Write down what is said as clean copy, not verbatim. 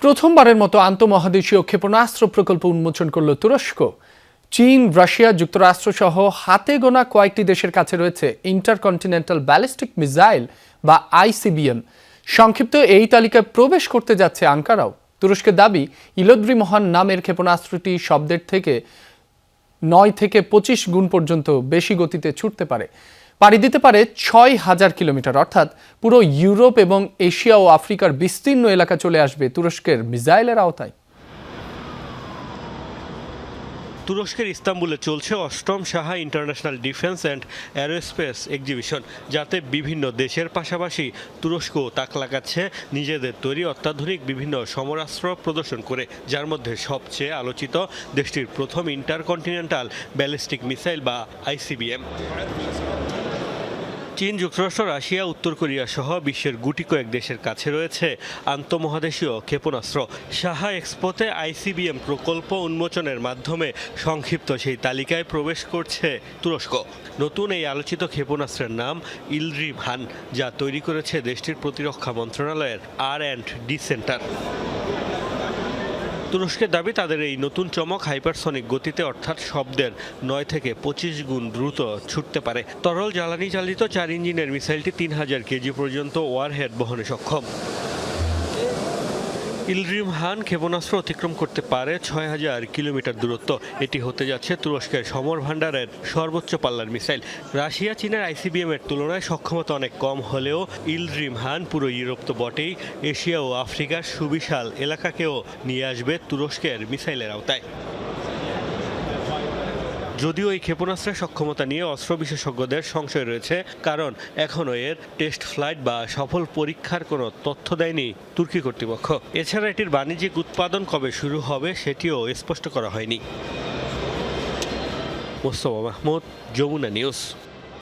প্রথমবারের মতো আন্তঃমহাদেশীয় ক্ষেপণাস্ত্র প্রকল্প উন্মোচন করল তুরস্ক। চীন, রাশিয়া, যুক্তরাষ্ট্র সহ হাতে গোনা কয়েকটি দেশের কাছে রয়েছে ইন্টারকন্টিনেন্টাল ব্যালিস্টিক মিসাইল বা আইসিবিএম। সংক্ষিপ্ত এই তালিকায় প্রবেশ করতে যাচ্ছে আঙ্কারাও। তুরস্কের দাবি, ইলদ্রি মহান নামের ক্ষেপণাস্ত্রটি শব্দের থেকে 9 থেকে 25 গুণ পর্যন্ত বেশি গতিতে ছুটতে পারে। পাড়ি দিতে পারে 6000 কিলোমিটার, অর্থাৎ পুরো ইউরোপ এবং এশিয়া ও আফ্রিকার বিস্তীর্ণ এলাকা চলে আসবে তুরস্কের মিসাইলের আওতায়। তুরস্কের ইস্তাম্বুলে চলছে 8ম SAHA international defence and aerospace exhibition, যাতে বিভিন্ন দেশের পাশাপাশি তুরস্কও তাক লাগাচ্ছে নিজেদের তৈরি অত্যাধুনিক বিভিন্ন সমরাস্ত্র প্রদর্শন করে, যার মধ্যে সবচেয়ে আলোচিত দেশটির প্রথম ইন্টারকন্টিনেন্টাল ব্যালিস্টিক মিসাইল বা আইসিবিএম। চীন, যুক্তরাষ্ট্র, রাশিয়া, উত্তর কোরিয়া সহ বিশ্বের গুটি কয়েক দেশের কাছে রয়েছে আন্তঃমহাদেশীয় ক্ষেপণাস্ত্র। সাহা এক্সপোতে আইসিবিএম প্রকল্প উন্মোচনের মাধ্যমে সংক্ষিপ্ত সেই তালিকায় প্রবেশ করছে তুরস্ক। নতুন এই আলোচিত ক্ষেপণাস্ত্রের নাম ইলদ্রিম হান, যা তৈরি করেছে দেশটির প্রতিরক্ষা মন্ত্রণালয়ের R&D সেন্টার। তুরস্কের দাবি, তাদের এই নতুন চমক হাইপারসনিক গতিতে, অর্থাৎ শব্দের 9 থেকে 25 গুণ দ্রুত ছুটতে পারে। তরল জ্বালানি চালিত 4 ইঞ্জিনের মিসাইলটি 3000 কেজি পর্যন্ত ওয়ারহেড বহনে সক্ষম। ইলদ্রিম হান ক্ষেপণাস্ত্র অতিক্রম করতে পারে 6000 কিলোমিটার দূরত্ব। এটি হতে যাচ্ছে তুরস্কের সমর ভান্ডারের সর্বোচ্চ পাল্লার মিসাইল। রাশিয়া, চীনের আইসিবিএম এর তুলনায় সক্ষমতা অনেক কম হলেও ইলদ্রিম হান পুরো ইউরোপ তো বটেই, এশিয়া ও আফ্রিকার সুবিশাল এলাকাকেও নিয়ে আসবে তুরস্কের মিসাইলের আওতায়। যদিও এই ক্ষেপণাস্ত্রের সক্ষমতা নিয়ে অস্ত্র বিশেষজ্ঞদের সংশয় রয়েছে, কারণ এখনও এর টেস্ট ফ্লাইট বা সফল পরীক্ষার কোনো তথ্য দেয়নি তুর্কি কর্তৃপক্ষ। এছাড়া এটির বাণিজ্যিক উৎপাদন কবে শুরু হবে সেটিও স্পষ্ট করা হয়নি। মোস্তফা মাহমুদ, যমুনা নিউজ।